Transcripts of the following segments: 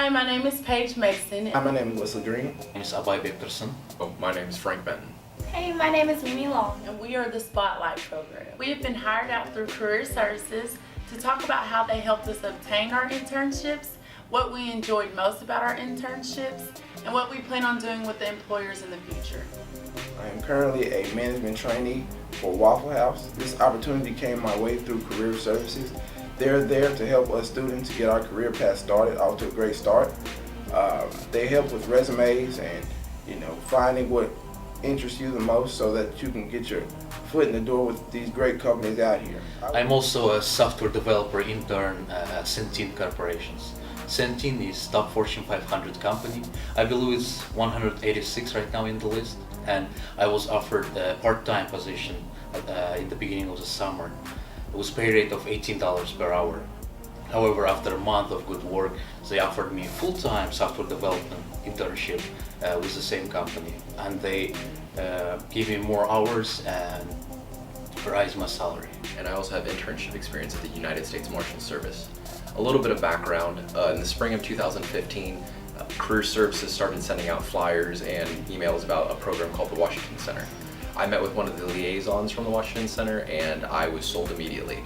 Hi, my name is Paige Mason. Hi, my name is Wesley Green. My name is Abay Victorson. Oh, my name is Frank Benton. Hey, my name is Mimi Long. And we are the Spotlight program. We have been hired out through Career Services to talk about how they helped us obtain our internships, what we enjoyed most about our internships, and what we plan on doing with the employers in the future. I am currently a management trainee for Waffle House. This opportunity came my way through Career Services. They're there to help us students get our career path started off to a great start. They help with resumes and finding what interests you the most so that you can get your foot in the door with these great companies out here. I'm also a software developer intern at Centene Corporations. Centene is top Fortune 500 company. I believe it's 186 right now in the list, and I was offered a part-time position in the beginning of the summer. It was pay rate of $18 per hour. However, after a month of good work, they offered me full-time software development internship with the same company, and they gave me more hours and raised my salary. And I also have internship experience at the United States Marshal Service. A little bit of background, in the spring of 2015, Career Services started sending out flyers and emails about a program called the Washington Center. I met with one of the liaisons from the Washington Center and I was sold immediately.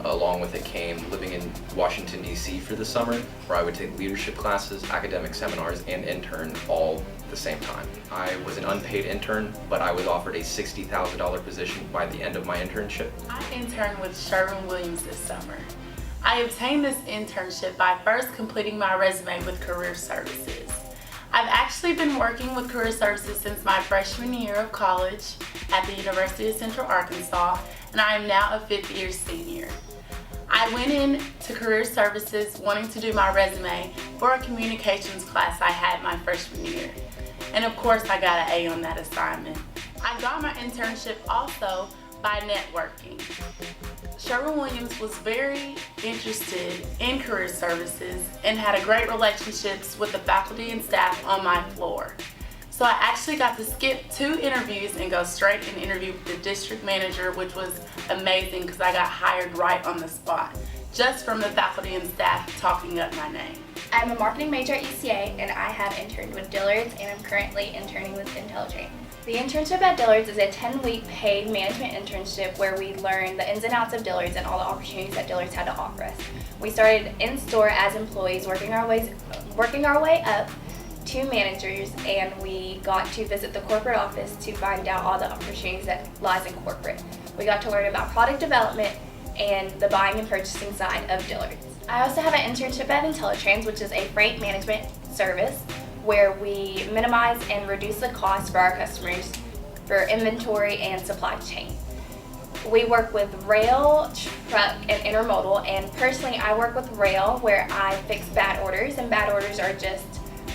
Along with it came living in Washington, D.C. for the summer, where I would take leadership classes, academic seminars, and intern all at the same time. I was an unpaid intern, but I was offered a $60,000 position by the end of my internship. I interned with Sherwin-Williams this summer. I obtained this internship by first completing my resume with Career Services. I've actually been working with Career Services since my freshman year of college at the University of Central Arkansas, and I am now a fifth-year senior. I went in to Career Services wanting to do my resume for a communications class I had my freshman year. And of course I got an A on that assignment. I got my internship also by networking. Sherwin-Williams was very interested in Career Services and had a great relationships with the faculty and staff on my floor. So I actually got to skip 2 interviews and go straight and interview with the district manager, which was amazing because I got hired right on the spot, just from the faculty and staff talking up my name. I'm a marketing major at UCA and I have interned with Dillard's and I'm currently interning with IntelliTrain. The internship at Dillard's is a 10-week paid management internship where we learn the ins and outs of Dillard's and all the opportunities that Dillard's had to offer us. We started in store as employees, working our way up to managers, and we got to visit the corporate office to find out all the opportunities that lies in corporate. We got to learn about product development and the buying and purchasing side of Dillard's. I also have an internship at IntelliTrains, which is a freight management service where we minimize and reduce the cost for our customers for inventory and supply chain. We work with rail, truck, and intermodal, and personally I work with rail where I fix bad orders, and bad orders are just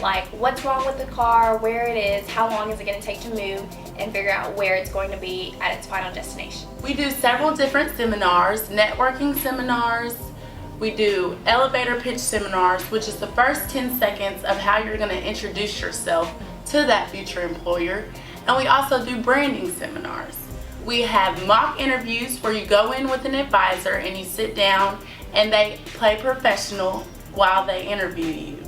like what's wrong with the car, where it is, how long is it going to take to move, and figure out where it's going to be at its final destination. We do several different seminars, networking seminars. We do elevator pitch seminars, which is the first 10 seconds of how you're going to introduce yourself to that future employer. And we also do branding seminars. We have mock interviews where you go in with an advisor and you sit down and they play professional while they interview you.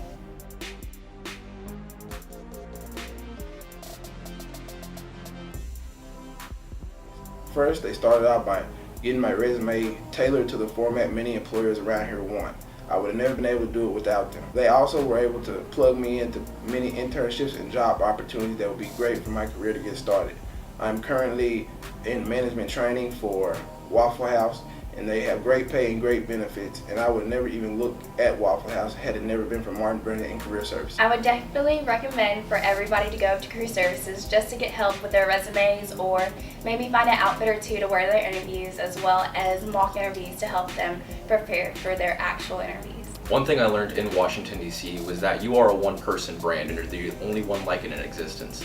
First, they started out by getting my resume tailored to the format many employers around here want. I would have never been able to do it without them. They also were able to plug me into many internships and job opportunities that would be great for my career to get started. I'm currently in management training for Waffle House, and they have great pay and great benefits, and I would never even look at Waffle House had it never been for Martin Brennan and Career Services. I would definitely recommend for everybody to go up to Career Services just to get help with their resumes, or maybe find an outfit or 2 to wear their interviews, as well as mock interviews to help them prepare for their actual interviews. One thing I learned in Washington, D.C. was that you are a one-person brand and you're the only one like it in existence.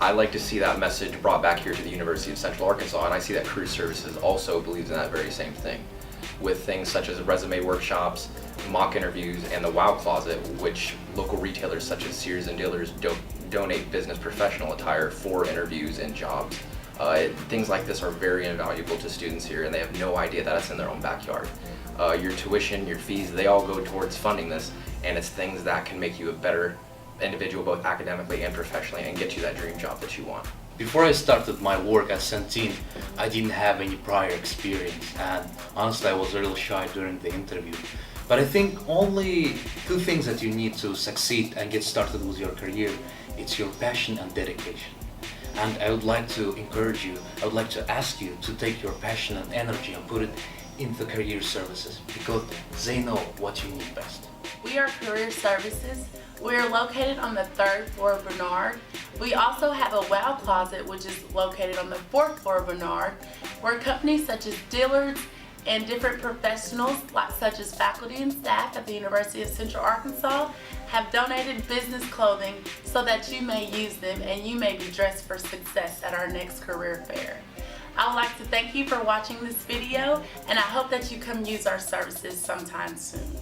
I like to see that message brought back here to the University of Central Arkansas, and I see that Career Services also believes in that very same thing, with things such as resume workshops, mock interviews, and the Wow Closet, which local retailers such as Sears and Dillard's donate business professional attire for interviews and jobs. Things like this are very invaluable to students here, and they have no idea that it's in their own backyard. Your tuition, your fees, they all go towards funding this, and it's things that can make you a better individual both academically and professionally and get you that dream job that you want. Before I started my work at Centene, I didn't have any prior experience, and honestly I was a little shy during the interview. But I think only two things that you need to succeed and get started with your career. It's your passion and dedication. And I would like to encourage you, I would like to ask you to take your passion and energy and put it into career services, because they know what you need best. We are Career Services. We are located on the 3rd floor of Bernard. We also have a wow closet, which is located on the 4th floor of Bernard, where companies such as Dillard's and different professionals, such as faculty and staff at the University of Central Arkansas, have donated business clothing so that you may use them and you may be dressed for success at our next career fair. I would like to thank you for watching this video, and I hope that you come use our services sometime soon.